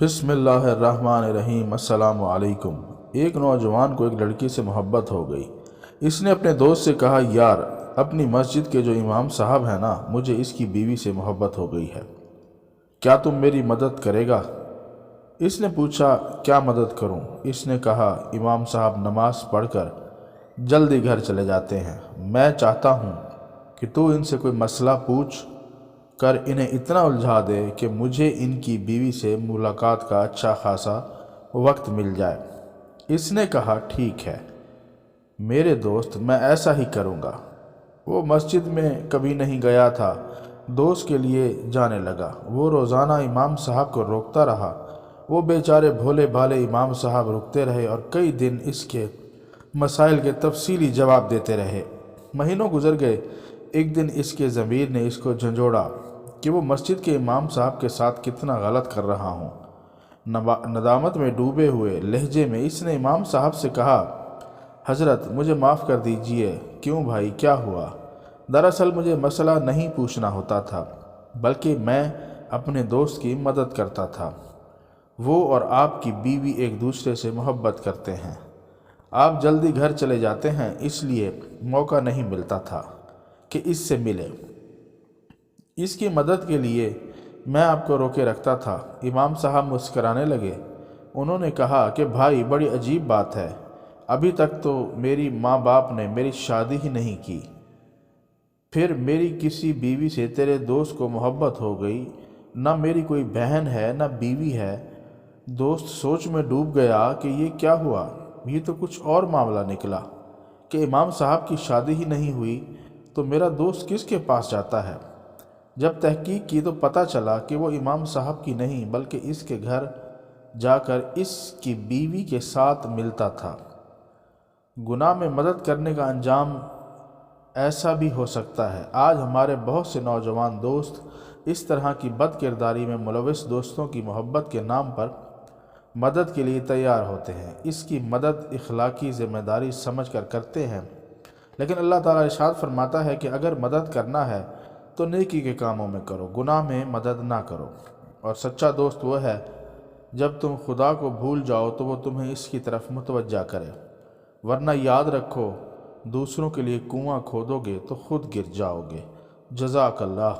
بسم اللہ الرحمن الرحیم۔ السلام علیکم۔ ایک نوجوان کو ایک لڑکی سے محبت ہو گئی۔ اس نے اپنے دوست سے کہا، یار اپنی مسجد کے جو امام صاحب ہیں نا، مجھے اس کی بیوی سے محبت ہو گئی ہے، کیا تم میری مدد کرے گا؟ اس نے پوچھا، کیا مدد کروں؟ اس نے کہا، امام صاحب نماز پڑھ کر جلدی گھر چلے جاتے ہیں، میں چاہتا ہوں کہ تو ان سے کوئی مسئلہ پوچھ کر انہیں اتنا الجھا دے کہ مجھے ان کی بیوی سے ملاقات کا اچھا خاصا وقت مل جائے۔ اس نے کہا، ٹھیک ہے میرے دوست، میں ایسا ہی کروں گا۔ وہ مسجد میں کبھی نہیں گیا تھا، دوست کے لیے جانے لگا۔ وہ روزانہ امام صاحب کو روکتا رہا۔ وہ بیچارے بھولے بھالے امام صاحب رکتے رہے اور کئی دن اس کے مسائل کے تفصیلی جواب دیتے رہے۔ مہینوں گزر گئے۔ ایک دن اس کے ضمیر نے اس کو جھنجھوڑا کہ وہ مسجد کے امام صاحب کے ساتھ کتنا غلط کر رہا ہوں۔ ندامت میں ڈوبے ہوئے لہجے میں اس نے امام صاحب سے کہا، حضرت مجھے معاف کر دیجئے۔ کیوں بھائی، کیا ہوا؟ دراصل مجھے مسئلہ نہیں پوچھنا ہوتا تھا، بلکہ میں اپنے دوست کی مدد کرتا تھا۔ وہ اور آپ کی بیوی ایک دوسرے سے محبت کرتے ہیں، آپ جلدی گھر چلے جاتے ہیں، اس لیے موقع نہیں ملتا تھا کہ اس سے ملے۔ اس کی مدد کے لیے میں آپ کو روکے رکھتا تھا۔ امام صاحب مسکرانے لگے۔ انہوں نے کہا کہ بھائی، بڑی عجیب بات ہے، ابھی تک تو میری ماں باپ نے میری شادی ہی نہیں کی، پھر میری کسی بیوی سے تیرے دوست کو محبت ہو گئی؟ نہ میری کوئی بہن ہے نہ بیوی ہے۔ دوست سوچ میں ڈوب گیا کہ یہ کیا ہوا۔ یہ تو کچھ اور معاملہ نکلا کہ امام صاحب کی شادی ہی نہیں ہوئی تو میرا دوست کس کے پاس جاتا ہے؟ جب تحقیق کی تو پتہ چلا کہ وہ امام صاحب کی نہیں بلکہ اس کے گھر جا کر اس کی بیوی کے ساتھ ملتا تھا۔ گناہ میں مدد کرنے کا انجام ایسا بھی ہو سکتا ہے۔ آج ہمارے بہت سے نوجوان دوست اس طرح کی بد کرداری میں ملوث دوستوں کی محبت کے نام پر مدد کے لیے تیار ہوتے ہیں۔ اس کی مدد اخلاقی ذمہ داری سمجھ کر کرتے ہیں، لیکن اللہ تعالیٰ ارشاد فرماتا ہے کہ اگر مدد کرنا ہے تو نیکی کے کاموں میں کرو، گناہ میں مدد نہ کرو۔ اور سچا دوست وہ ہے جب تم خدا کو بھول جاؤ تو وہ تمہیں اس کی طرف متوجہ کرے، ورنہ یاد رکھو دوسروں کے لیے کنواں کھودو گے تو خود گر جاؤ گے۔ جزاک اللہ۔